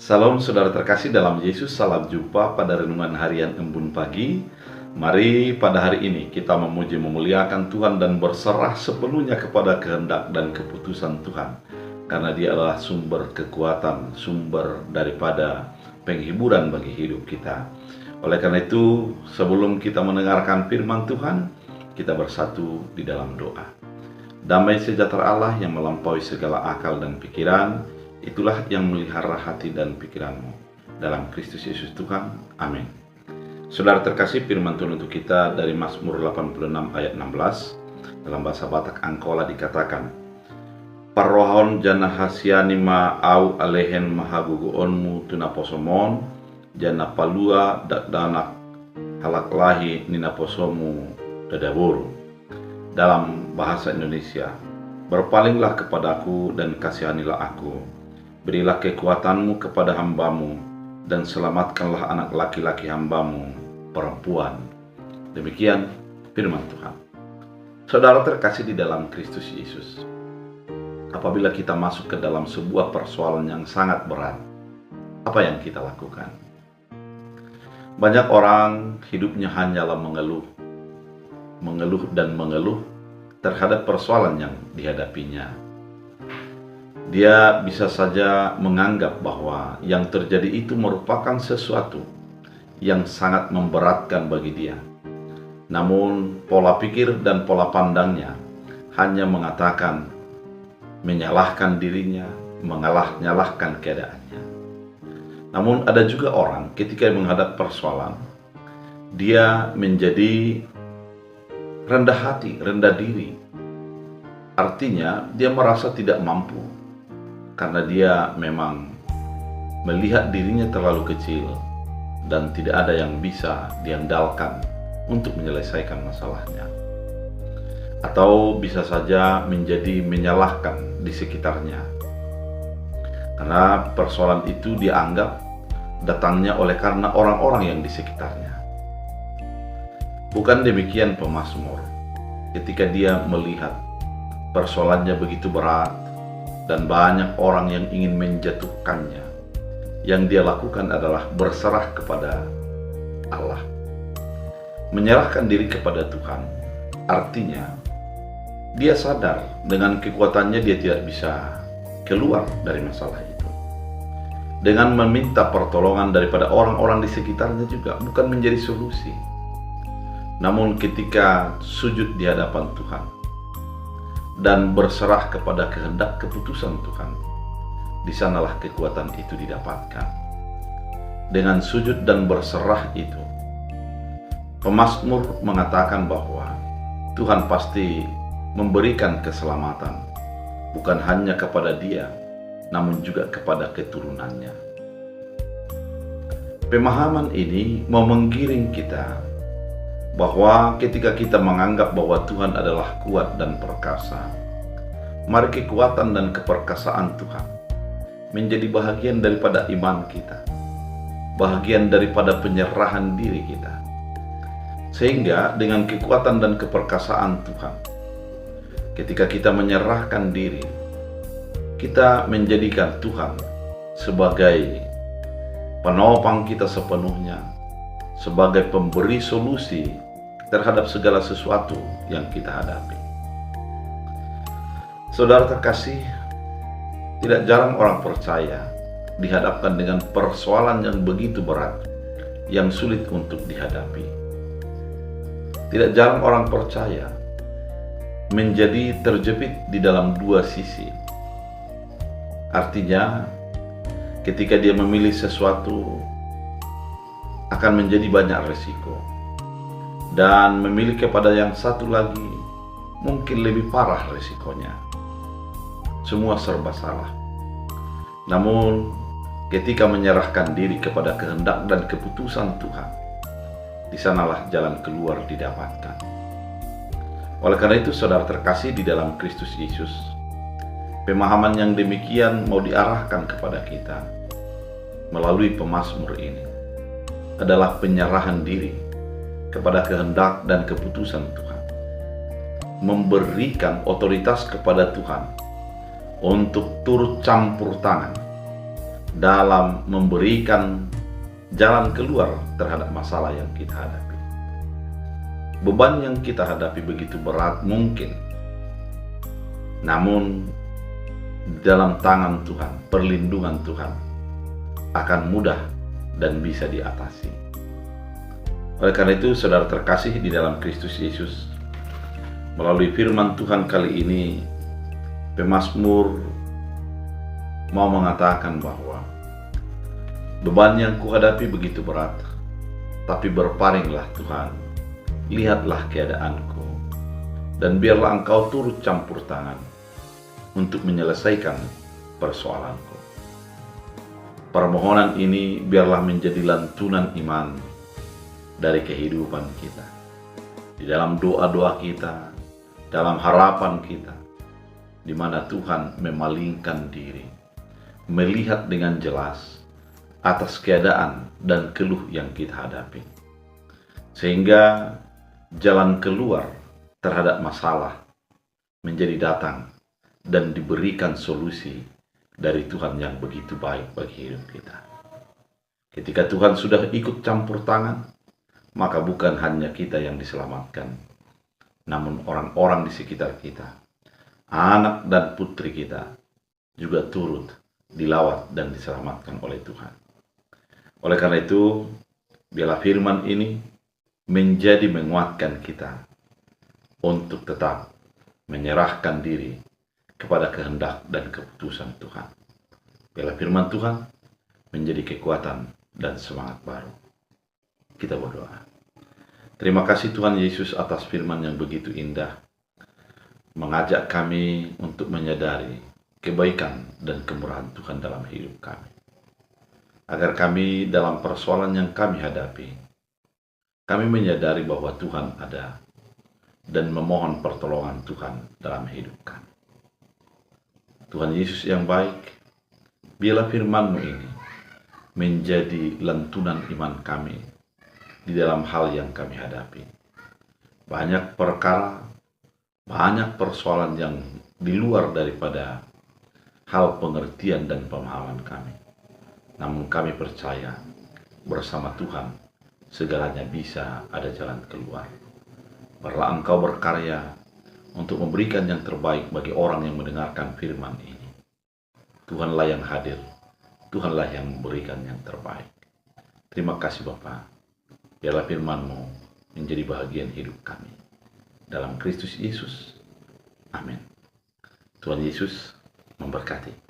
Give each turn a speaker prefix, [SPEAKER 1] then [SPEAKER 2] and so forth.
[SPEAKER 1] Salam saudara terkasih dalam Yesus, salam jumpa pada renungan harian Embun Pagi. Mari pada hari ini kita memuji memuliakan Tuhan dan berserah sepenuhnya kepada kehendak dan keputusan Tuhan. Karena Dia adalah sumber kekuatan, sumber daripada penghiburan bagi hidup kita. Oleh karena itu, sebelum kita mendengarkan firman Tuhan, kita bersatu di dalam doa. Damai sejahtera Allah yang melampaui segala akal dan pikiran, itulah yang melihara hati dan pikiranmu. Dalam Kristus Yesus Tuhan, amin. Saudara terkasih, firman Tuhan untuk kita dari Mazmur 86 ayat 16. Dalam bahasa Batak Angkola dikatakan, Parrohon jana hasiani ma au alehen mahaguguonmu tunaposomon, jana palua danak halaklahi ninaposomu dadaburu. Dalam bahasa Indonesia, berpalinglah kepadaku dan kasihanilah aku. Berilah kekuatanmu kepada hambamu, dan selamatkanlah anak laki-laki hambamu, perempuan. Demikian firman Tuhan. Saudara terkasih di dalam Kristus Yesus, apabila kita masuk ke dalam sebuah persoalan yang sangat berat, apa yang kita lakukan? Banyak orang hidupnya hanyalah mengeluh dan mengeluh terhadap persoalan yang dihadapinya. Dia bisa saja menganggap bahwa yang terjadi itu merupakan sesuatu yang sangat memberatkan bagi dia. Namun pola pikir dan pola pandangnya hanya mengatakan, menyalahkan dirinya, nyalahkan keadaannya. Namun ada juga orang ketika menghadap persoalan, dia menjadi rendah hati, rendah diri. Artinya dia merasa tidak mampu karena dia memang melihat dirinya terlalu kecil dan tidak ada yang bisa diandalkan untuk menyelesaikan masalahnya. Atau bisa saja menjadi menyalahkan di sekitarnya karena persoalan itu dianggap datangnya oleh karena orang-orang yang di sekitarnya. Bukan demikian pemazmur. Ketika dia melihat persoalannya begitu berat dan banyak orang yang ingin menjatuhkannya, yang dia lakukan adalah berserah kepada Allah. Menyerahkan diri kepada Tuhan artinya dia sadar dengan kekuatannya dia tidak bisa keluar dari masalah itu. Dengan meminta pertolongan daripada orang-orang di sekitarnya juga bukan menjadi solusi. Namun ketika sujud di hadapan Tuhan dan berserah kepada kehendak keputusan Tuhan, di sanalah kekuatan itu didapatkan. Dengan sujud dan berserah itu, pemazmur mengatakan bahwa Tuhan pasti memberikan keselamatan, bukan hanya kepada dia, namun juga kepada keturunannya. Pemahaman ini mau menggiring kita bahwa ketika kita menganggap bahwa Tuhan adalah kuat dan perkasa, mari kekuatan dan keperkasaan Tuhan menjadi bahagian daripada iman kita, bahagian daripada penyerahan diri kita. Sehingga dengan kekuatan dan keperkasaan Tuhan, ketika kita menyerahkan diri, kita menjadikan Tuhan sebagai penopang kita sepenuhnya, sebagai pemberi solusi terhadap segala sesuatu yang kita hadapi. Saudara terkasih, tidak jarang orang percaya dihadapkan dengan persoalan yang begitu berat, yang sulit untuk dihadapi. Tidak jarang orang percaya menjadi terjepit di dalam dua sisi. Artinya, ketika dia memilih sesuatu, akan menjadi banyak resiko, dan memilih kepada yang satu lagi mungkin lebih parah resikonya. Semua serba salah. Namun ketika menyerahkan diri kepada kehendak dan keputusan Tuhan, di sanalah jalan keluar didapatkan. Oleh karena itu, saudara terkasih di dalam Kristus Yesus, pemahaman yang demikian mau diarahkan kepada kita melalui pemazmur ini adalah penyerahan diri kepada kehendak dan keputusan Tuhan, memberikan otoritas kepada Tuhan untuk turut campur tangan dalam memberikan jalan keluar terhadap masalah yang kita hadapi. Beban yang kita hadapi begitu berat mungkin, namun dalam tangan Tuhan, perlindungan Tuhan akan mudah dan bisa diatasi. Oleh karena itu, saudara terkasih di dalam Kristus Yesus, melalui firman Tuhan kali ini, pemazmur mau mengatakan bahwa beban yang kuhadapi begitu berat, tapi berpalinglah Tuhan, lihatlah keadaanku, dan biarlah Engkau turut campur tangan untuk menyelesaikan persoalanku. Permohonan ini biarlah menjadi lantunan iman dari kehidupan kita. Di dalam doa-doa kita, dalam harapan kita, di mana Tuhan memalingkan diri, melihat dengan jelas atas keadaan dan keluh yang kita hadapi. Sehingga jalan keluar terhadap masalah menjadi datang dan diberikan solusi dari Tuhan yang begitu baik bagi hidup kita. Ketika Tuhan sudah ikut campur tangan, maka bukan hanya kita yang diselamatkan, namun orang-orang di sekitar kita, anak dan putri kita, juga turut dilawat dan diselamatkan oleh Tuhan. Oleh karena itu, biarlah firman ini menjadi menguatkan kita untuk tetap menyerahkan diri kepada kehendak dan keputusan Tuhan. Biarlah firman Tuhan menjadi kekuatan dan semangat baru. Kita berdoa. Terima kasih Tuhan Yesus atas firman yang begitu indah, mengajak kami untuk menyadari kebaikan dan kemurahan Tuhan dalam hidup kami. Agar kami dalam persoalan yang kami hadapi, kami menyadari bahwa Tuhan ada dan memohon pertolongan Tuhan dalam hidup kami. Tuhan Yesus yang baik, biarlah firman-Mu ini menjadi lantunan iman kami di dalam hal yang kami hadapi. Banyak perkara, banyak persoalan yang di luar daripada hal pengertian dan pemahaman kami. Namun kami percaya bersama Tuhan segalanya bisa ada jalan keluar. Biarlah Engkau berkarya untuk memberikan yang terbaik bagi orang yang mendengarkan firman ini. Tuhanlah yang hadir, Tuhanlah yang memberikan yang terbaik. Terima kasih Bapa. Biarlah firman-Mu menjadi bahagian hidup kami. Dalam Kristus Yesus. Amin. Tuhan Yesus memberkati.